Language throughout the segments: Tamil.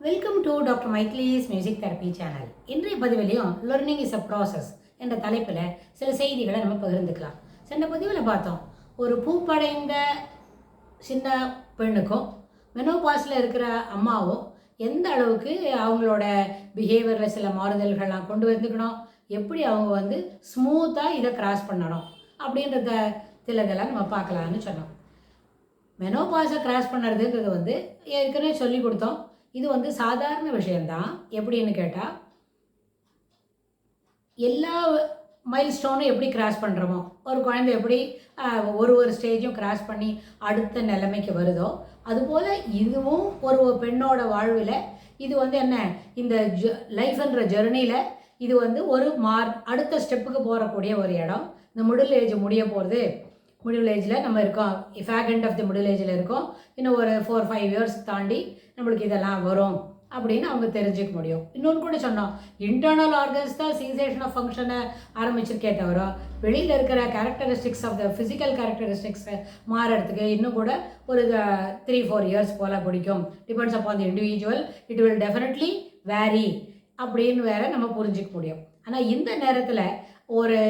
Welcome to doctor Maithili's music therapy channel. இன்றைய பதிவிலையும் லேர்னிங் இஸ் அ ப்ராசஸ் என்ற தலைப்பில் சில செய்திகளை நம்ம பகிர்ந்துக்கலாம். சென்ற பதிவில் பார்த்தோம், ஒரு பூப்படைந்த சின்ன பெண்ணுக்கும் மெனோபாஸில் இருக்கிற அம்மாவும் எந்த அளவுக்கு அவங்களோட பிஹேவியரில் சில மாறுதல்கள்லாம் கொண்டு வந்துக்கணும், எப்படி அவங்க வந்து ஸ்மூத்தாக இதை கிராஸ் பண்ணணும் அப்படின்றத சிலதெல்லாம் நம்ம பார்க்கலான்னு சொன்னோம். மெனோபாஸை கிராஸ் பண்ணுறதுன்றது வந்து ஏற்கனவே சொல்லி கொடுத்தோம். இது வந்து சாதாரண விஷயந்தான். எப்படின்னு கேட்டால், எல்லா மைல்ஸ்டோனும் எப்படி கிராஸ் பண்ணுறோமோ, ஒரு குழந்தை எப்படி ஒரு ஸ்டேஜும் கிராஸ் பண்ணி அடுத்த நிலைமைக்கு வருதோ, அதுபோல் இதுவும் ஒரு பெண்ணோட வாழ்வில் இது வந்து என்ன, இந்த லைஃப்ன்ற ஜெர்னியில் இது வந்து ஒரு அடுத்த ஸ்டெப்புக்கு போகக்கூடிய ஒரு இடம். இந்த மிடில் ஏஜ் முடிய போகிறது. மிடில் ஏஜில் நம்ம இருக்கோம், ஃபேக் ஆஃப் தி மிடில் ஏஜில் இருக்கோம். இன்னும் ஒரு 4-5 இயர்ஸ் தாண்டி நம்மளுக்கு இதெல்லாம் வரும் அப்படின்னு அவங்க தெரிஞ்சுக்க முடியும். இன்னொன்று கூட சொன்னோம், இன்டர்னல் ஆர்கன்ஸ் தான் சீசேஷன் ஆஃப் ஃபங்க்ஷனை ஆரம்பிச்சிருக்கே தவிர வெளியில் இருக்கிற கேரக்டரிஸ்டிக்ஸ் ஆஃப் த ஃபிசிக்கல் கேரக்டரிஸ்டிக்ஸை மாறறதுக்கு இன்னும் கூட ஒரு 3-4 இயர்ஸ் போல் பிடிக்கும். Depends upon the individual, it will definitely vary அப்படின்னு வேற நம்ம புரிஞ்சிக்க முடியும். ஆனால் இந்த நேரத்தில் ஒரு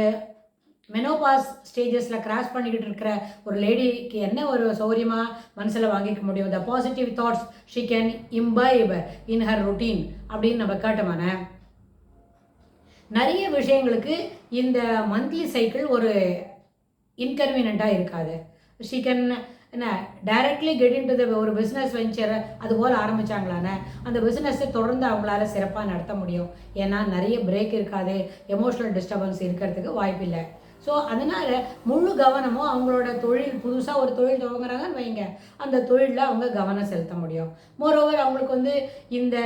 மெனோபாஸ் ஸ்டேஜஸில் கிராஸ் பண்ணிக்கிட்டு இருக்கிற ஒரு லேடிக்கு என்ன ஒரு சௌரியமாக மனசில் வாங்கிக்க முடியும், the positive thoughts she can imbibe in her routine அப்படின்னு நம்ம கேட்டோமான, நிறைய விஷயங்களுக்கு இந்த மந்த்லி சைக்கிள் ஒரு இன்கன்வீனியண்ட்டாக இருக்காது. ஷீ கேன் என்ன directly get in to the ஒரு பிஸ்னஸ் வெஞ்சரை அதுபோல் ஆரம்பித்தாங்களான அந்த பிஸ்னஸை தொடர்ந்து அவங்களால சிறப்பாக நடத்த முடியும். ஏன்னா நிறைய பிரேக் இருக்காது, எமோஷ்னல் டிஸ்டர்பன்ஸ் இருக்கிறதுக்கு வாய்ப்பில்லை. ஸோ அதனால் முழு கவனமும் அவங்களோட தொழில், புதுசாக ஒரு தொழில் துவங்குறாங்கன்னு வைங்க, அந்த தொழிலில் அவங்க கவனம் செலுத்த முடியும். மோரோவர் அவங்களுக்கு வந்து இந்த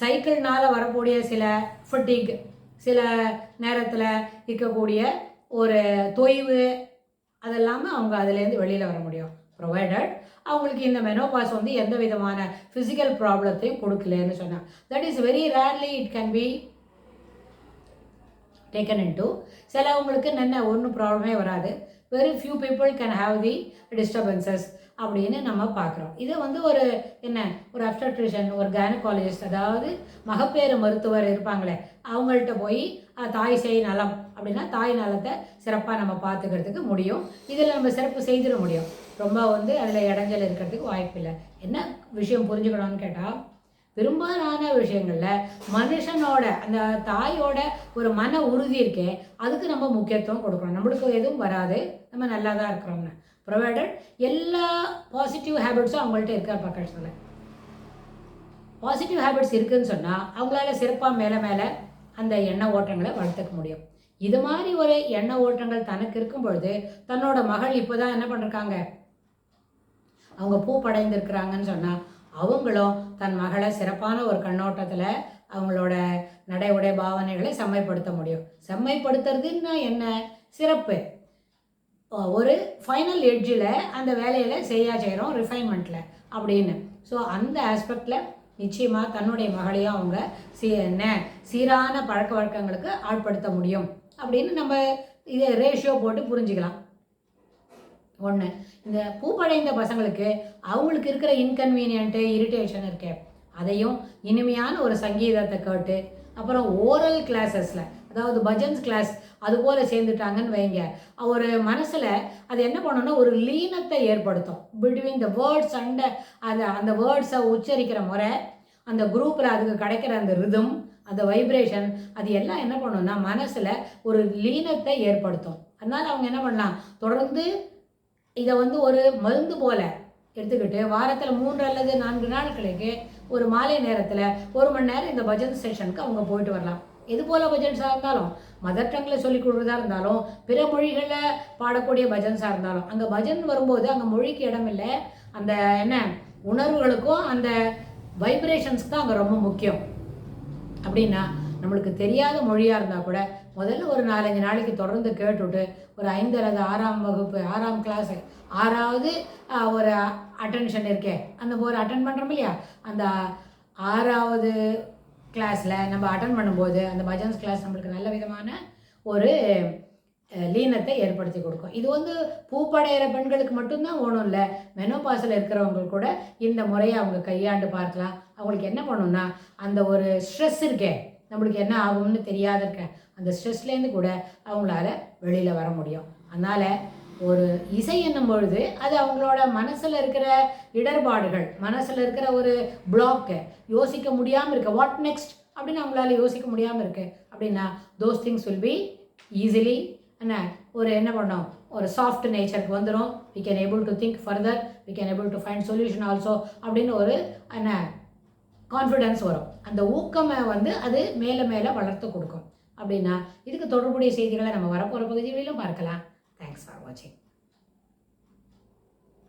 சைக்கிள்னால் வரக்கூடிய சில ஃபட்டிக், சில நேரத்தில் இருக்கக்கூடிய ஒரு தொய்வு, அதெல்லாமல் அவங்க அதுலேருந்து வெளியில் வர முடியும். ப்ரொவைடட் அவங்களுக்கு இந்த மெனோபாஸ் வந்து எந்த விதமான ஃபிசிக்கல் ப்ராப்ளத்தையும் கொடுக்கலன்னு சொன்னாங்க. That is very rarely it can be taken in to. சிலவங்களுக்கு ஒன்றும் ப்ராப்ளமே வராது. Very few people can have the disturbances அப்படின்னு நம்ம பார்க்குறோம். இதை வந்து ஒரு ஒரு அப்ஸ்டட்ரிஷியன், ஒரு கைனகாலஜிஸ்ட், அதாவது மகப்பேறு மருத்துவர் இருப்பாங்களே, அவங்கள்ட்ட போய் தாய் சேய் நலம் அப்படின்னா தாய் நலத்தை சிறப்பாக நம்ம பார்த்துக்கிறதுக்கு முடியும். இதில் நம்ம சிறப்பு செய்திட முடியும். ரொம்ப வந்து அதில் இடைஞ்சல் இருக்கிறதுக்கு வாய்ப்பில்லை. என்ன விஷயம் புரிஞ்சுக்கணும்னு கேட்டால், பெரும்பாலான விஷயங்களில் மனுஷனோட அந்த தாயோட ஒரு மன உறுதி இருக்கே, அதுக்கு நம்ம முக்கியத்துவம் கொடுக்கணும். நம்மளுக்கு எதுவும் வராது, நம்ம நல்லா தான் இருக்கிறோம்னு. ப்ரொவைடட் எல்லா பாசிட்டிவ் ஹேபிட்ஸும் அவங்கள்ட்ட இருக்கிற பக்கத்தில் பாசிட்டிவ் ஹேபிட்ஸ் இருக்குதுன்னு சொன்னால் அவங்களால சிறப்பாக மேலே மேலே அந்த எண்ண ஓட்டங்களை வளர்த்துக்க முடியும். இது மாதிரி ஒரு எண்ண ஓட்டங்கள் தனக்கு இருக்கும் பொழுது தன்னோட மகள் இப்போ தான் என்ன பண்ணிருக்காங்க, அவங்க பூ படைந்திருக்கிறாங்கன்னு சொன்னால் அவங்களும் தன் மகளை சிறப்பான ஒரு கண்ணோட்டத்தில் அவங்களோட நடை உடை பாவனைகளை செம்மைப்படுத்த முடியும். செம்மைப்படுத்துறதுன்னா என்ன, சிறப்பு ஒரு ஃபைனல் எட்ஜில் அந்த வேலையில் செய்கிறோம் ரிஃபைன்மெண்ட்டில் அப்படின்னு. ஸோ அந்த ஆஸ்பெக்டில் நிச்சயமாக தன்னுடைய மகளையும் அவங்க சீரான பழக்க வழக்கங்களுக்கு ஆட்படுத்த முடியும் அப்படின்னு நம்ம இதை ரேஷியோ போட்டு புரிஞ்சுக்கலாம். ஒன்று, இந்த பூப்படைந்த பசங்களுக்கு அவங்களுக்கு இருக்கிற இன்கன்வீனியன்ட்டு, இரிட்டேஷன் இருக்கே, அதையும் இனிமையான ஒரு சங்கீதத்தை கேட்டு, அப்புறம் ஓரல் கிளாஸஸில், அதாவது பஜன்ஸ் கிளாஸ் அதுபோல் சேர்ந்துட்டாங்கன்னு வைங்க, ஒரு மனசில் அது என்ன பண்ணணும்னா ஒரு லீனத்தை ஏற்படுத்தும் பிட்வீன் த வேர்ட்ஸ் அண்ட் அந்த வேர்ட்ஸை உச்சரிக்கிற முறை, அந்த குரூப்பில் அதுக்கு கிடைக்கிற அந்த ரிதம், அந்த வைப்ரேஷன், அது எல்லாம் என்ன பண்ணணும்னா மனசில் ஒரு லீனத்தை ஏற்படுத்தும். அதனால் அவங்க என்ன பண்ணலாம், தொடர்ந்து இதை வந்து ஒரு மருந்து போல் எடுத்துக்கிட்டு வாரத்தில் 3 அல்லது 4 நாட்களுக்கு ஒரு மாலை நேரத்தில் 1 மணி நேரம் இந்த பஜன் செஷனுக்கு அவங்க போயிட்டு வரலாம். எது போல் பஜன்ஸாக இருந்தாலும், மதர் டங்கில் சொல்லிக் கொடுக்குறதா இருந்தாலும், பிற மொழிகளில் பாடக்கூடிய பஜன்ஸாக இருந்தாலும், அங்கே பஜன் வரும்போது அங்கே மொழிக்கு இடம் இல்லை, அந்த உணர்வுகளுக்கும் அந்த வைப்ரேஷன்ஸ்க்கு தான் அங்கே ரொம்ப முக்கியம். அப்படின்னா நம்மளுக்கு தெரியாத மொழியாக இருந்தால் கூட முதல்ல ஒரு 4-5 நாளைக்கு தொடர்ந்து கேட்டுவிட்டு ஒரு 5 அல்லது 6ஆம் வகுப்பு 6ஆம் கிளாஸு 6ஆவது ஒரு அட்டென்ஷன் இருக்கே, அந்த ஒரு அட்டன் பண்ணுறோம் இல்லையா, அந்த 6ஆவது கிளாஸில் நம்ம அட்டன் பண்ணும்போது அந்த பஜன்ஸ் கிளாஸ் நம்மளுக்கு நல்ல விதமான ஒரு லீனத்தை ஏற்படுத்தி கொடுக்கும். இது வந்து பூப்படைகிற பெண்களுக்கு மட்டும்தான் ஒன்றும் இல்லை, மெனோபாஸில் இருக்கிறவங்க கூட இந்த முறையை அவங்க கையாண்டு பார்க்கலாம். அவங்களுக்கு என்ன பண்ணுன்னா அந்த ஒரு ஸ்ட்ரெஸ் இருக்கே, நம்மளுக்கு என்ன ஆகும்னு தெரியாத இருக்க அந்த ஸ்ட்ரெஸ்லேருந்து கூட அவங்களால வெளியில் வர முடியும். அதனால் ஒரு இசை என்னும் பொழுது அது அவங்களோட மனசில் இருக்கிற இடர்பாடுகள், மனசில் இருக்கிற ஒரு பிளாக்கு, யோசிக்க முடியாமல் இருக்க வாட் நெக்ஸ்ட் அப்படின்னு அவங்களால யோசிக்க முடியாமல் இருக்கு அப்படின்னா those things will be easily என்ன பண்ணோம், ஒரு சாஃப்ட் நேச்சருக்கு வந்துடும். We can able to think further, we can able to find solution also அப்படின்னு ஒரு கான்ஃபிடென்ஸ் வரும். அந்த ஊக்கமை அது மேலே மேலே வளர்த்து கொடுக்கும். அப்படின்னா இதுக்கு தொடர்புடைய செய்திகளை நம்ம வரப்போகிற பகுதிகளிலும் பார்க்கலாம். தேங்க்ஸ் ஃபார் வாட்சிங்.